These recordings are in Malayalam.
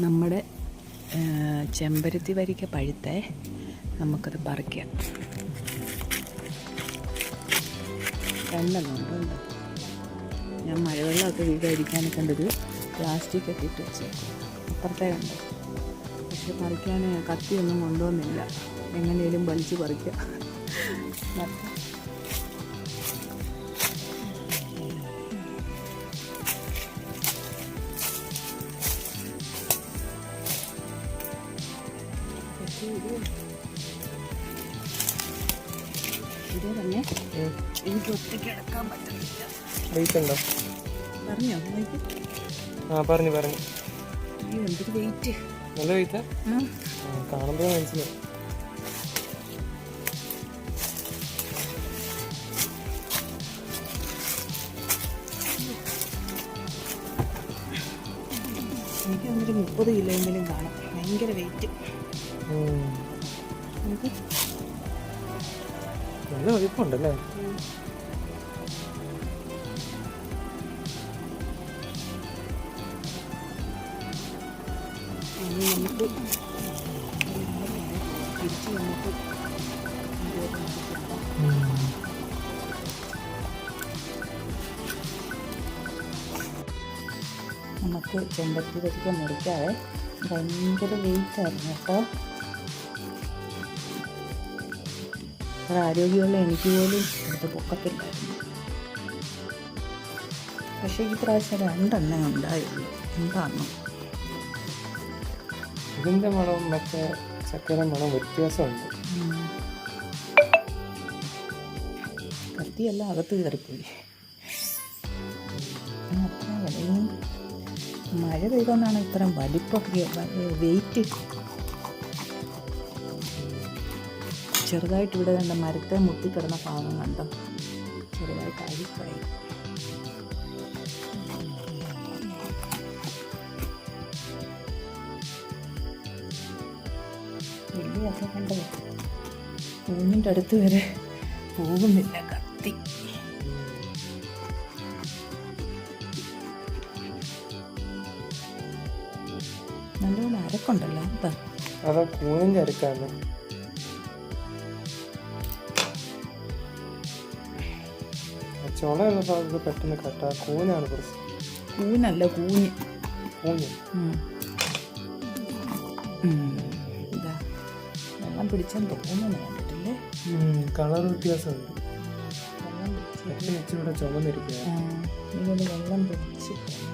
നമ്മുടെ ചെമ്പരത്തി വരിക്ക പഴുത്തേ, നമുക്കത് പറിക്കാം. രണ്ടെണ്ണമുണ്ട്. ഞാൻ മഴവെള്ളമൊക്കെ വീഴാതിരിക്കാനൊക്കെ കണ്ടൊരു പ്ലാസ്റ്റിക്കൊക്കെ ഇട്ട് വെച്ചേക്കും. അപ്പുറത്തേ ഉണ്ട്. പക്ഷെ പറിക്കാൻ കത്തിയൊന്നും കൊണ്ടുവന്നില്ല. എങ്ങനെയും വലിച്ച് പറിക്കാം. ഇത് തന്നെ എനിക്ക് ഒറ്റയ്ക്ക് എടുക്കാൻ പറ്റുന്നില്ല. വെയിറ്റുണ്ടോ? പറഞ്ഞോ? പറഞ്ഞു എന്തൊരു വെയിറ്റ്. നല്ല വെയിറ്റാ? കാണുമ്പോൾ മനസ്സിലായി. എനിക്ക് വന്നിട്ട് 30 കിലോയെങ്കിലും കാണും. ഭയങ്കര വെയിറ്റ്. നല്ല വലിപ്പമുണ്ടല്ലേ? നമുക്ക് തിരിച്ച് വന്നിട്ട് നമുക്ക് ചെമ്പരത്തി വരിക്ക മുറിക്കാതെ. ഭയങ്കര വെയിറ്റായിരുന്നു കേട്ടോ. അത്ര ആരോഗ്യമുള്ള എനിക്ക് പോലും അടുത്ത് പൊക്കത്തില്ലായിരുന്നു. പക്ഷേ ഈ പ്രാവശ്യം 2 എണ്ണ ഉണ്ടായുള്ളൂ. എന്താണോ ഇതിൻ്റെ മണവും മറ്റേ ചക്കര മണം വ്യത്യാസമുണ്ട്. കത്തിയെല്ലാം അകത്ത് കയറിപ്പോയി. അത്ര വിലയും മഴ പെയ്തുകൊണ്ടാണ് ഇത്രയും വലിപ്പമൊക്കെ വെയിറ്റ്. ചെറുതായിട്ട് ഇവിടെ കണ്ട മരത്തെ മുട്ടിക്കിടന്ന ഭാഗം കണ്ടോ, ചെറുതായിട്ട് അഴുക്കായി. വലിയൊക്കെ കണ്ടത് പൂവിൻ്റെ അടുത്ത് വരെ പോകുന്നില്ല കത്തി. നല്ലപോലെ അരക്കുണ്ടല്ലോ. അതാ കൂനിൻ്റെ അരക്കാണ്. ചുളയുള്ള ഭാഗത്ത് പെട്ടെന്ന് കട്ടാ. കൂനാണ് പ്രശ്നം. കൂനല്ല, കൂഞ്ഞ്. ഇതാ വെള്ളം പിടിച്ചാൽ തോന്നുന്നു. കണ്ടിട്ടില്ലേ? കളർ വ്യത്യാസമുണ്ട്. ഇച്ചിലൂടെ ചുമന്നിരിക്കുക. ഇങ്ങനെ വെള്ളം പിടിച്ചിട്ടുണ്ട്.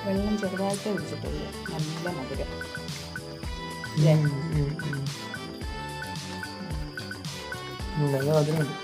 വെള്ളം ചെറുതായിട്ട് ഒഴിച്ചിട്ടുള്ളൂ. നല്ല മധുരം. നല്ല മധുരമുണ്ട്.